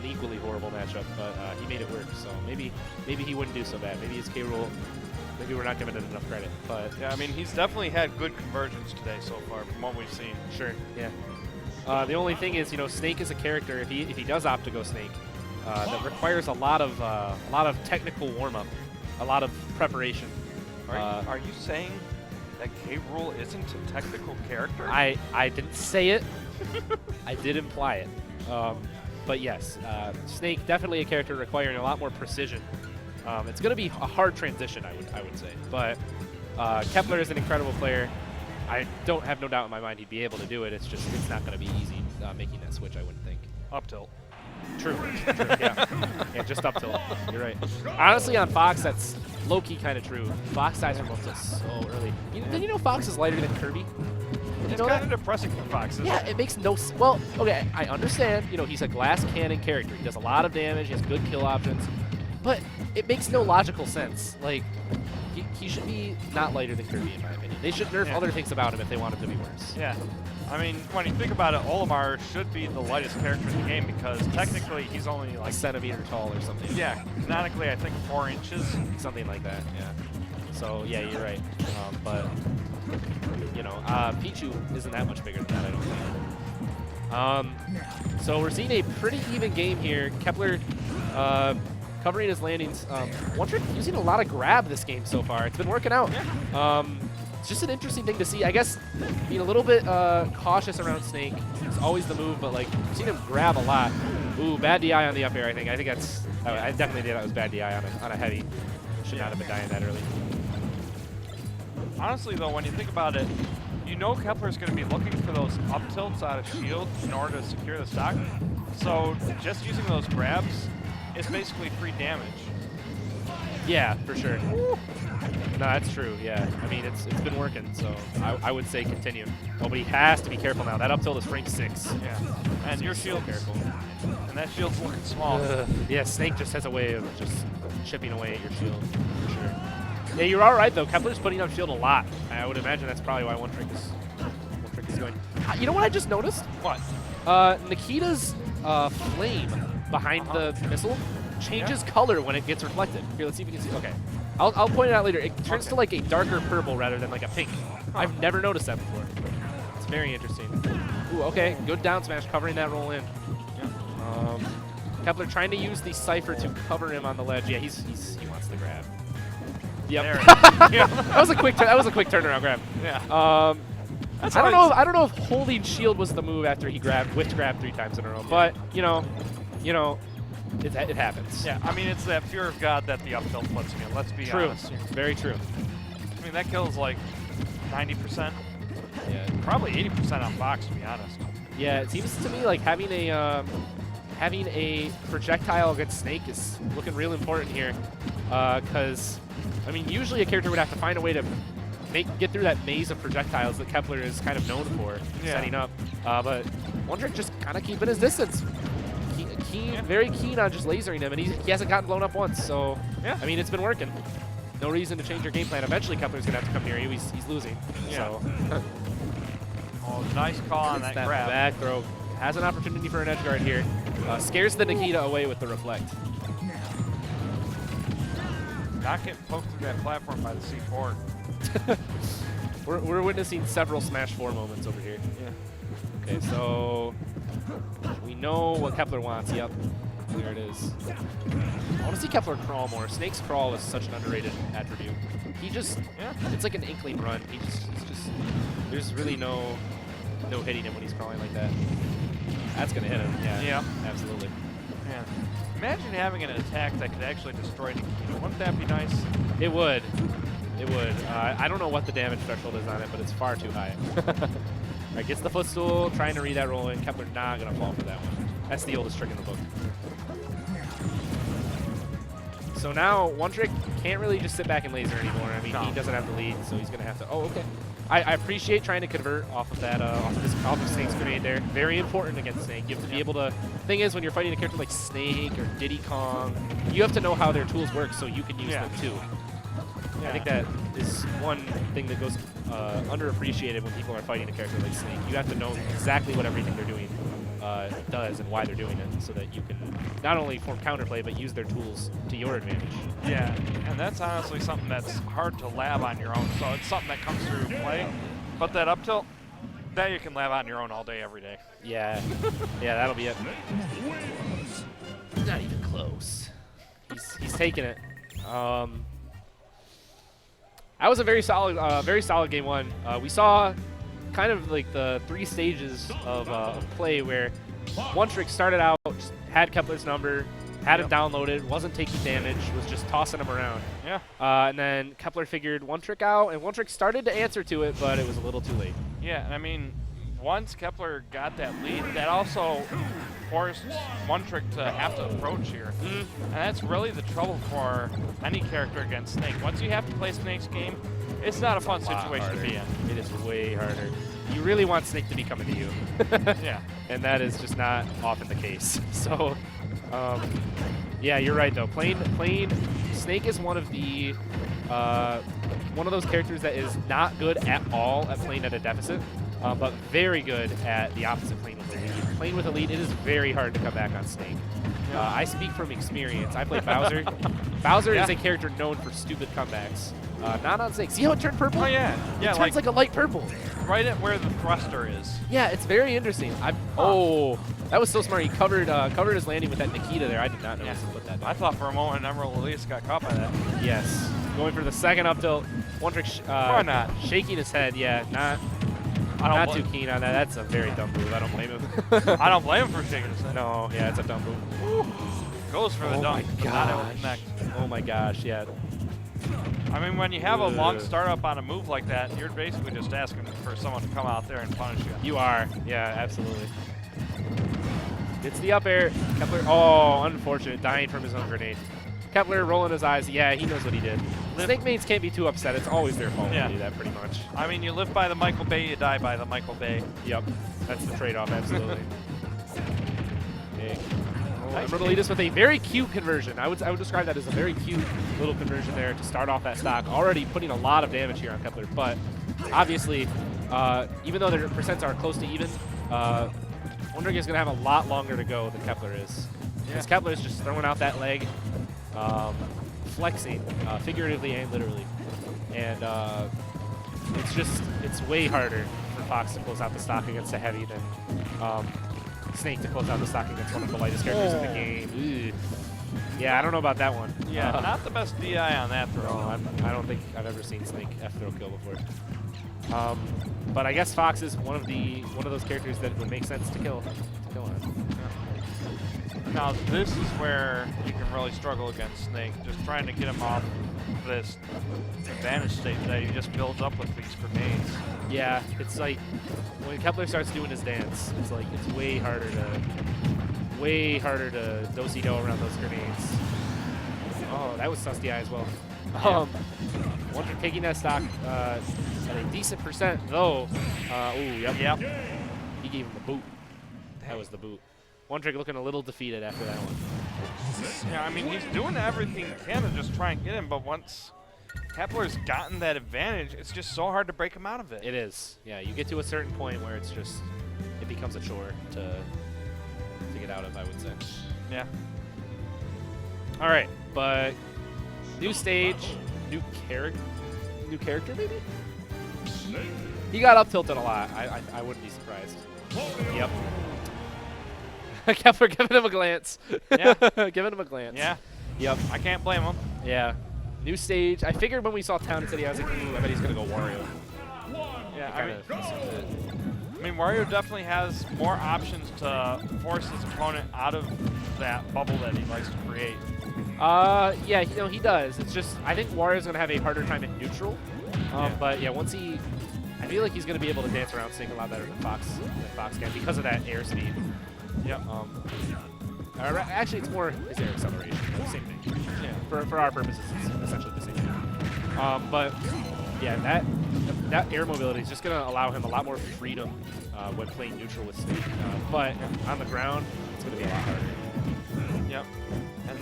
an equally horrible matchup, but he made it work. So maybe he wouldn't do so bad. Maybe his K roll. Maybe we're not giving it enough credit. But yeah, I mean, he's definitely had good conversions today so far from what we've seen. Sure. Yeah. The only thing is, you know, Snake is a character. If he does opt to go Snake, that requires a lot of technical warm up, a lot of preparation. Are you saying that K Rool isn't a technical character? I didn't say it. I did imply it. But yes, Snake definitely a character requiring a lot more precision. It's going to be a hard transition, I would say. But Kepler is an incredible player. I don't have no doubt in my mind he'd be able to do it. It's not going to be easy making that switch, I wouldn't think. Up tilt. True. Yeah. Yeah, just up tilt. You're right. Honestly, on Fox, that's low-key kind of true. Fox dies from up tilt so early. Did you know Fox is lighter than Kirby? It's kind of depressing for Fox, isn't it? It makes no sense. Well, okay, I understand. You know, he's a glass cannon character. He does a lot of damage. He has good kill options. But it makes no logical sense. Like, he should be not lighter than Kirby, in my opinion. They should nerf other things about him if they want him to be worse. Yeah. I mean, when you think about it, Olimar should be the lightest character in the game because technically he's only like a centimeter tall or something. Yeah, canonically I think 4 inches. Something like that, yeah. So, yeah, you're right. But, you know, Pichu isn't that much bigger than that, I don't think. So we're seeing a pretty even game here. Kepler covering his landings. One Trick using a lot of grab this game so far. It's been working out. It's just an interesting thing to see. I guess being a little bit cautious around Snake is always the move, but like I've seen him grab a lot. Ooh, bad DI on the up air, I think. I think that's, I definitely did that was bad DI on a heavy. Should not have been dying that early. Honestly though, when you think about it, you know Kepler's going to be looking for those up tilts out of shield in order to secure the stock. So just using those grabs is basically free damage. Yeah, for sure. Woo. No, that's true, yeah. I mean, it's been working, so I would say continue. Oh, but he has to be careful now. That up tilt is frame 6. Yeah, and your shield careful. And that shield's looking small. Yeah, Snake just has a way of just chipping away at your shield, for sure. Yeah, you're all right, though. Kepler's putting up shield a lot. I would imagine that's probably why One Trick is going. You know what I just noticed? What? Nikita's flame behind the missile changes color when it gets reflected. Here, let's see if you can see. Okay. I'll point it out later. It turns to like a darker purple rather than like a pink. I've never noticed that before. It's very interesting. Ooh, okay. Good down smash covering that roll in. Yeah. Kepler trying to use the Cypher to cover him on the ledge. Yeah, he wants the grab. Yep. That was a quick turnaround grab. Yeah. I don't know if holding shield was the move after he whiffed grab 3 times in a row, but you know, it happens. Yeah, I mean it's that fear of God that the up tilt puts in. Let's be honest. True. Very true. I mean that kills like 90%. Yeah. Probably 80% on Fox, to be honest. Yeah, it seems to me like having a projectile against Snake is looking real important here, because I mean usually a character would have to find a way to get through that maze of projectiles that Kepler is kind of known for setting up. But One Trick just kind of keeping his distance. Very keen on just lasering him, and he hasn't gotten blown up once. So, I mean, it's been working. No reason to change your game plan. Eventually, Kepler's going to have to come near you. He's losing. Yeah. So. Oh, nice call on that grab. Back throw. Has an opportunity for an edge guard here. Scares the Nikita away with the reflect. Not getting poked through that platform by the C4. We're witnessing several Smash 4 moments over here. Yeah. Okay, so we know what Kepler wants. Yep, there it is. I want to see Kepler crawl more. Snake's crawl is such an underrated attribute. He just, it's like an inkling run. He's just, there's really no hitting him when he's crawling like that. That's gonna hit him. Yeah, absolutely. Man, imagine having an attack that could actually destroy Nikita. Wouldn't that be nice? It would. It would. I don't know what the damage threshold is on it, but it's far too high. All right, gets the footstool, trying to read that roll in. Kepler not going to fall for that one. That's the oldest trick in the book. So now, One Trick can't really just sit back and laser anymore. I mean, he doesn't have the lead, so he's going to have to... Oh, okay. I appreciate trying to convert off of that, off of Snake's grenade there. Very important against Snake. You have to be able to... Thing is, when you're fighting a character like Snake or Diddy Kong, you have to know how their tools work so you can use them too. I think that is one thing that goes underappreciated when people are fighting a character like Snake. You have to know exactly what everything they're doing does and why they're doing it, so that you can not only form counterplay, but use their tools to your advantage. Yeah, and that's honestly something that's hard to lab on your own, so it's something that comes through play. But that up tilt, that you can lab on your own all day, every day. Yeah, yeah, that'll be it. Not even close. He's taking it. That was a very solid game one. We saw kind of like the 3 stages of play where One Trick started out, just had Kepler's number, had him downloaded, wasn't taking damage, was just tossing him around. Yeah. And then Kepler figured One Trick out, and One Trick started to answer to it, but it was a little too late. Yeah, and I mean, once Kepler got that lead, that also forced One Trick to have to approach here. And that's really the trouble for any character against Snake. Once you have to play Snake's game, it's not a fun situation to be in. It is way harder. You really want Snake to be coming to you. Yeah. And that is just not often the case. So, yeah, you're right though. Playing Snake is one of those characters that is not good at all at playing at a deficit, but very good at the opposite, playing with Elite. Playing with Elite, it is very hard to come back on Snake. I speak from experience. I play Bowser. Bowser is a character known for stupid comebacks. Not on Snake. See how it turned purple? Oh yeah. Yeah, it turns like a light purple. Right at where the thruster is. Yeah, it's very interesting. Oh, that was so smart. He covered his landing with that Nikita there. I did not notice him put that down. I thought for a moment Emerald Elise got caught by that. Yes. Going for the second up tilt. One Trick Why not? Shaking his head. Yeah, not too keen on that. That's a very dumb move. I don't blame him. I don't blame him for shaking his head. No, yeah, it's a dumb move. Goes for the dunk. My gosh. Oh my gosh, yeah. I mean, when you have a long startup on a move like that, you're basically just asking for someone to come out there and punish you. You are. Yeah, absolutely. It's the up air. Kepler, oh, unfortunate. Dying from his own grenade. Kepler rolling his eyes. Yeah, he knows what he did. Snake mains can't be too upset. It's always their fault to do that, pretty much. I mean, you live by the Michael Bay, you die by the Michael Bay. Yep. That's the trade-off, absolutely. Okay. Emerald Elitist with a very cute conversion. I would describe that as a very cute little conversion there to start off that stock. Already putting a lot of damage here on Kepler, but obviously, even though their percents are close to even, One Trick is going to have a lot longer to go than Kepler is. Because Kepler is just throwing out that leg, flexing, figuratively and literally. And it's way harder for Fox to close out the stock against a heavy than Snake to close out the stock against one of the lightest characters in the game. Ugh. Yeah, I don't know about that one. Yeah, not the best DI on that throw. No, I don't think I've ever seen Snake F-throw kill before. But I guess Fox is one of those characters that would make sense to kill on. Now this is where you can really struggle against Snake, just trying to get him off this advantage state that he just builds up with these grenades. Yeah, it's like when Kepler starts doing his dance, it's like it's way harder to do-si-do around those grenades. Oh, that was sus DI as well. One Trick taking that stock at a decent percent though. Ooh, yep. He gave him the boot. That was the boot. One Trick looking a little defeated after that one. Yeah, I mean, he's doing everything he can to just try and get him, but once Kepler's gotten that advantage, it's just so hard to break him out of it. It is. Yeah, you get to a certain point where it becomes a chore to get out of, I would say. Yeah. All right, but new stage, new character maybe? He got up tilted a lot. I wouldn't be surprised. Yep. Kepler giving him a glance. Yeah. Giving him a glance. Yeah. Yep. I can't blame him. Yeah. New stage. I figured when we saw Town City, I was like, ooh, I bet he's going to go Wario. Yeah, I mean, Wario definitely has more options to force his opponent out of that bubble that he likes to create. Yeah, he does. It's just, I think Wario's going to have a harder time in neutral. But yeah, once I feel like he's going to be able to dance around Snake a lot better than Fox can because of that airspeed. Yep. Actually, it's more his air acceleration. Same thing. Yeah. For our purposes, it's essentially the same thing. But yeah, that air mobility is just going to allow him a lot more freedom when playing neutral with Snake. But on the ground, it's going to be a lot harder. Yep. And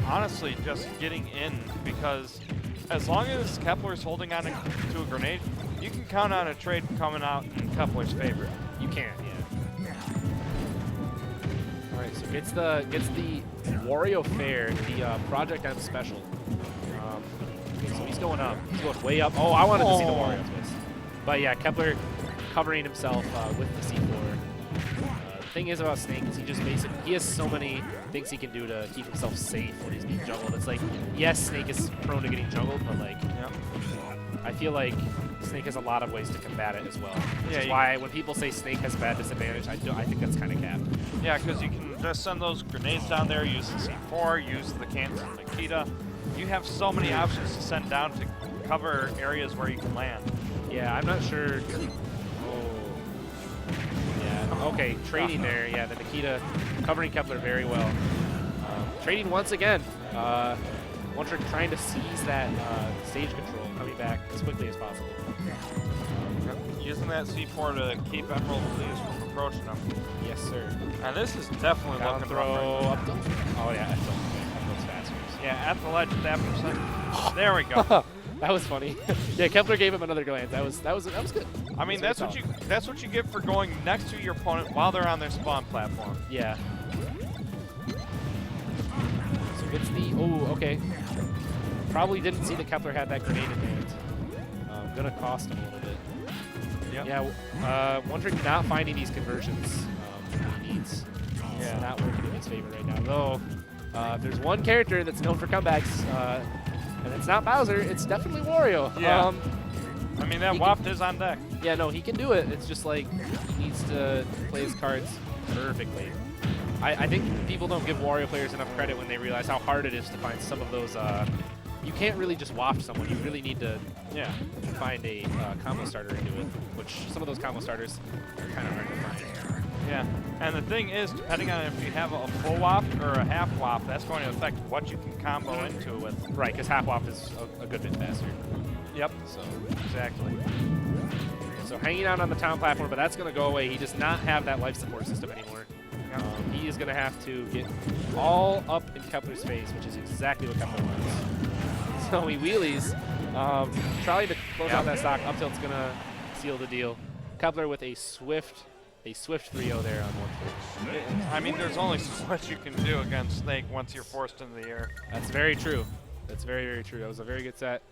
honestly, just getting in, because as long as Kepler's holding on to a grenade, you can count on a trade coming out in Kepler's favor. You can, yeah. right, so gets the Wario Fair, the Project M special. Okay, so he's going up. He's going way up. Oh, I wanted to see the Wario twist. But yeah, Kepler covering himself with the C4. The thing is about Snake is he has so many things he can do to keep himself safe when he's being juggled. It's like, yes, Snake is prone to getting juggled, but like, I feel like Snake has a lot of ways to combat it as well. Which is why when people say Snake has bad disadvantage, I think that's kind of capped. Yeah, because you can just send those grenades down there, use the C4, use the cans from Nikita. You have so many options to send down to cover areas where you can land. Yeah, I'm not sure. Oh. Yeah, okay, trading there. Yeah, the Nikita covering Kepler very well. Trading once again. One trick trying to seize that stage control, coming back as quickly as possible. Using that C4 to keep Emerald Leaves from approaching them. Yes, sir. And this is definitely Down looking throw, rough. up tilt. Oh yeah, up tilt. Up tilt's faster. Yeah, at the ledge, that percent. There we go. That was funny. Yeah, Kepler gave him another glance. That was good. I mean, that's what you get for going next to your opponent while they're on their spawn platform. Yeah. So gets the okay. Probably didn't see that Kepler had that grenade in hand. Gonna cost him a little bit. Yep. Yeah. One trick not finding these conversions that he needs. Yeah. It's not working in his favor right now. Though, if there's one character that's known for comebacks, and it's not Bowser, it's definitely Wario. Yeah. I mean, that waft is on deck. Yeah, no, he can do it. It's just like he needs to play his cards perfectly. I think people don't give Wario players enough credit when they realize how hard it is to find some of those. You can't really just waft someone. You really need to find a combo starter into it, which some of those combo starters are kind of hard to find. Yeah, and the thing is, depending on if you have a full waft or a half waft, that's going to affect what you can combo into it with. Right, because half waft is a good bit faster. Yep. So exactly. So hanging out on the town platform, but that's going to go away. He does not have that life support system anymore. He is going to have to get all up in Kepler's face, which is exactly what Kepler wants. So he wheelies, trying to close out that stock. Up tilt's going to seal the deal. Kepler with a swift 3-0 there on one foot. I mean, there's only so much you can do against Snake once you're forced into the air. That's very true. That's very, very true. That was a very good set.